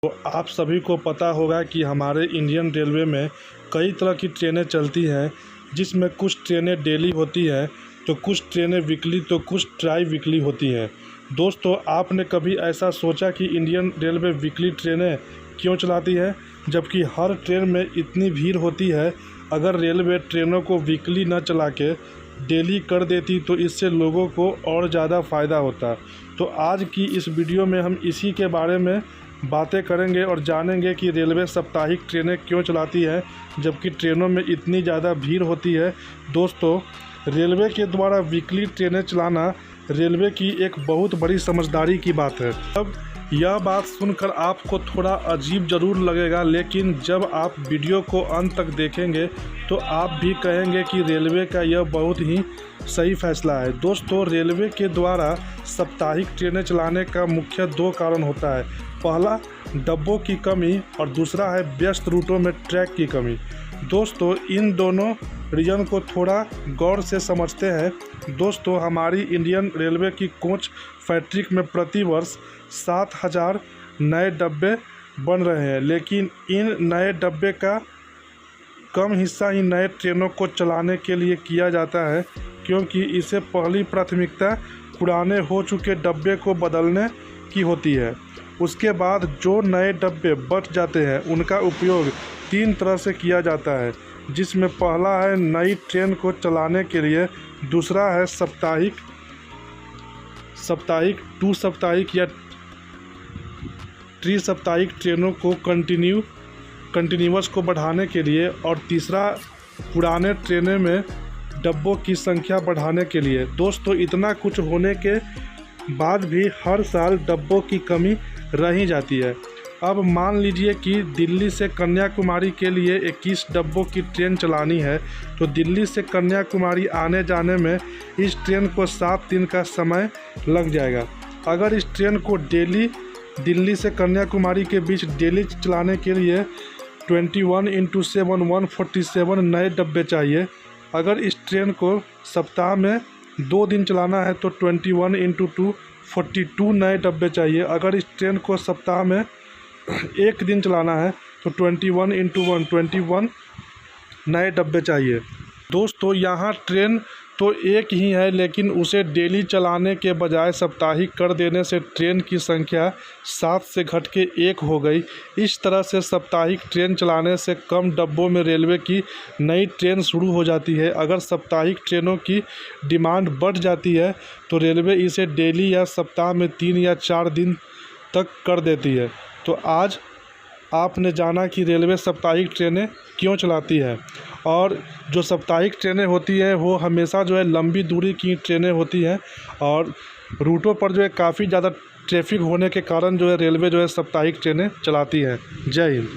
तो आप सभी को पता होगा कि हमारे इंडियन रेलवे में कई तरह की ट्रेनें चलती हैं, जिसमें कुछ ट्रेनें डेली होती हैं तो कुछ ट्रेनें वीकली तो कुछ ट्राई वीकली होती हैं। दोस्तों, आपने कभी ऐसा सोचा कि इंडियन रेलवे वीकली ट्रेनें क्यों चलाती है, जबकि हर ट्रेन में इतनी भीड़ होती है? अगर रेलवे ट्रेनों को वीकली न चला के डेली कर देती तो इससे लोगों को और ज़्यादा फ़ायदा होता। तो आज की इस वीडियो में हम इसी के बारे में बातें करेंगे और जानेंगे कि रेलवे साप्ताहिक ट्रेनें क्यों चलाती है जबकि ट्रेनों में इतनी ज़्यादा भीड़ होती है। दोस्तों, रेलवे के द्वारा वीकली ट्रेनें चलाना रेलवे की एक बहुत बड़ी समझदारी की बात है। अब यह बात सुनकर आपको थोड़ा अजीब ज़रूर लगेगा, लेकिन जब आप वीडियो को अंत तक देखेंगे तो आप भी कहेंगे कि रेलवे का यह बहुत ही सही फैसला है। दोस्तों, रेलवे के द्वारा साप्ताहिक ट्रेनें चलाने का मुख्य दो कारण होता है। पहला, डब्बों की कमी और दूसरा है व्यस्त रूटों में ट्रैक की कमी। दोस्तों, इन दोनों रीज़न को थोड़ा गौर से समझते हैं। दोस्तों, हमारी इंडियन रेलवे की कोच फैक्ट्री में प्रतिवर्ष 7,000 नए डब्बे बन रहे हैं, लेकिन इन नए डब्बे का कम हिस्सा ही नए ट्रेनों को चलाने के लिए किया जाता है, क्योंकि इसे पहली प्राथमिकता पुराने हो चुके डब्बे को बदलने की होती है। उसके बाद जो नए डब्बे बच जाते हैं उनका उपयोग 3 तरह से किया जाता है, जिसमें पहला है नई ट्रेन को चलाने के लिए, दूसरा है साप्ताहिक, टू साप्ताहिक या त्रि-साप्ताहिक ट्रेनों को कंटिन्यूअस को बढ़ाने के लिए, और तीसरा पुराने ट्रेनों में डब्बों की संख्या बढ़ाने के लिए। दोस्तों, इतना कुछ होने के बाद भी हर साल डब्बों की कमी रह ही जाती है। अब मान लीजिए कि दिल्ली से कन्याकुमारी के लिए 21 डब्बों की ट्रेन चलानी है, तो दिल्ली से कन्याकुमारी आने जाने में इस ट्रेन को 7 दिन का समय लग जाएगा। अगर इस ट्रेन को दिल्ली से कन्याकुमारी के बीच डेली चलाने के लिए 21x7 147 नए डब्बे चाहिए। अगर इस ट्रेन को सप्ताह में 2 दिन चलाना है तो 21x2 42 नए डब्बे चाहिए। अगर इस ट्रेन को सप्ताह में 1 दिन चलाना है तो 21x1 21 नए डब्बे चाहिए। दोस्तों, यहाँ ट्रेन तो एक ही है, लेकिन उसे डेली चलाने के बजाय साप्ताहिक कर देने से ट्रेन की संख्या 7 से घट के 1 हो गई। इस तरह से साप्ताहिक ट्रेन चलाने से कम डब्बों में रेलवे की नई ट्रेन शुरू हो जाती है। अगर साप्ताहिक ट्रेनों की डिमांड बढ़ जाती है तो रेलवे इसे डेली या सप्ताह में 3 या 4 दिन तक कर देती है। तो आज आपने जाना कि रेलवे साप्ताहिक ट्रेनें क्यों चलाती है। और जो साप्ताहिक ट्रेनें होती हैं वो हमेशा जो है लंबी दूरी की ट्रेनें होती हैं, और रूटों पर जो है काफ़ी ज़्यादा ट्रैफिक होने के कारण जो है रेलवे जो है साप्ताहिक ट्रेनें चलाती है। जय हिंद।